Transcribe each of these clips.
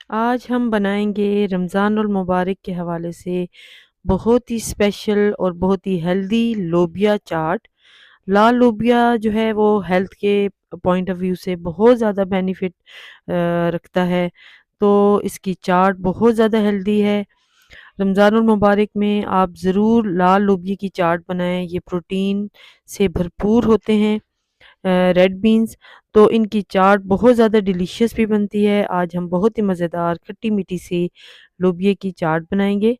आज हम बनाएंगे रमज़ानुल मुबारक के हवाले से बहुत ही स्पेशल और बहुत ही हेल्दी लोबिया चाट। लाल लोबिया जो है वो हेल्थ के पॉइंट ऑफ व्यू से बहुत ज़्यादा बेनिफिट रखता है। तो इसकी चाट बहुत ज़्यादा हेल्दी है। रमज़ानुल मुबारक में आप ज़रूर लाल लोबिया की चाट बनाएं। ये प्रोटीन से भरपूर होते हैं, रेड बीन्स। तो इनकी चाट बहुत ज़्यादा डिलीशियस भी बनती है। आज हम बहुत ही मज़ेदार खट्टी मीठी सी लोबिया की चाट बनाएंगे।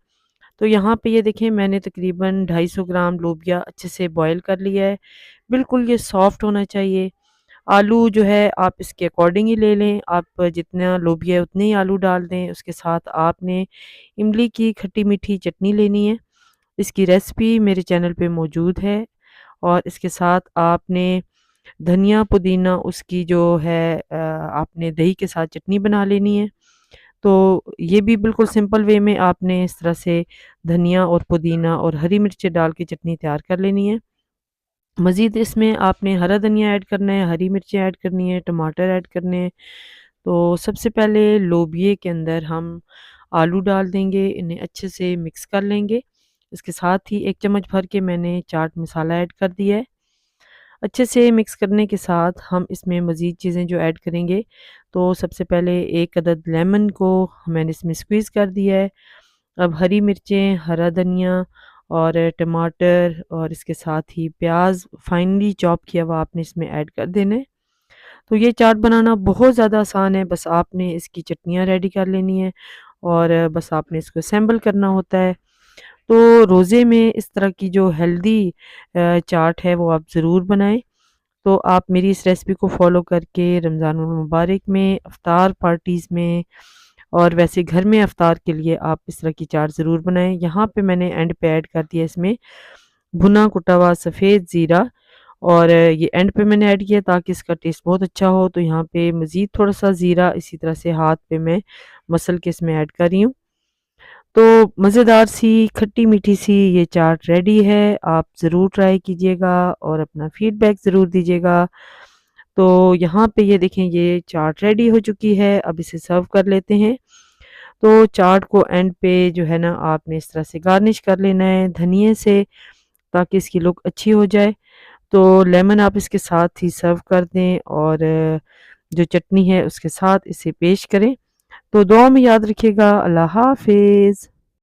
तो यहाँ पे ये देखें, मैंने तकरीबन 250 ग्राम लोबिया अच्छे से बॉईल कर लिया है। बिल्कुल ये सॉफ्ट होना चाहिए। आलू जो है आप इसके अकॉर्डिंग ही ले लें, आप जितना लोबिया है उतने ही आलू डाल दें। उसके साथ आपने इमली की खट्टी मीठी चटनी लेनी है। इसकी रेसिपी मेरे चैनल पे मौजूद है। और इसके साथ आपने धनिया पुदीना उसकी जो है आपने दही के साथ चटनी बना लेनी है। तो ये भी बिल्कुल सिंपल वे में आपने इस तरह से धनिया और पुदीना और हरी मिर्चें डाल के चटनी तैयार कर लेनी है। मज़ीद इसमें आपने हरा धनिया ऐड करना है, हरी मिर्चें ऐड करनी है, टमाटर ऐड करने हैं। तो सबसे पहले लोबिये के अंदर हम आलू डाल देंगे, इन्हें अच्छे से मिक्स कर लेंगे। इसके साथ ही 1 चम्मच भर के मैंने चाट मसाला ऐड कर दिया है। अच्छे से मिक्स करने के साथ हम इसमें मज़ीद चीज़ें जो ऐड करेंगे, तो सबसे पहले 1 अदद लेमन को मैंने इसमें स्क्वीज़ कर दिया है। अब हरी मिर्चें, हरा धनिया और टमाटर और इसके साथ ही प्याज फाइनली चॉप किया हुआ आपने इसमें ऐड कर देना है। तो ये चाट बनाना बहुत ज़्यादा आसान है, बस आपने इसकी चटनियाँ रेडी कर लेनी है और बस आपने इसको असेंबल करना होता है। तो रोज़े में इस तरह की जो हेल्दी चाट है वो आप ज़रूर बनाएँ। तो आप मेरी इस रेसिपी को फ़ॉलो करके रमज़ानुल मुबारक में, इफ्तार पार्टीज़ में और वैसे घर में इफ्तार के लिए आप इस तरह की चाट ज़रूर बनाएँ। यहाँ पे मैंने एंड पे ऐड कर दिया इसमें भुना कुटा हुआ सफ़ेद ज़ीरा, और ये एंड पे मैंने ऐड किया ताकि इसका टेस्ट बहुत अच्छा हो। तो यहाँ पे मज़ीद थोड़ा-सा ज़ीरा इसी तरह से हाथ पे मैं मसल के इसमें ऐड कर रही हूँ। तो मज़ेदार सी खट्टी मीठी सी ये चाट रेडी है। आप ज़रूर ट्राई कीजिएगा और अपना फीडबैक ज़रूर दीजिएगा। तो यहाँ पे ये देखें, ये चाट रेडी हो चुकी है। अब इसे सर्व कर लेते हैं। तो चाट को एंड पे जो है ना आपने इस तरह से गार्निश कर लेना है धनिये से, ताकि इसकी लुक अच्छी हो जाए। तो लेमन आप इसके साथ ही सर्व कर दें और जो चटनी है उसके साथ इसे पेश करें। तो दुआ में याद रखिएगा। अल्लाह हाफ़िज़।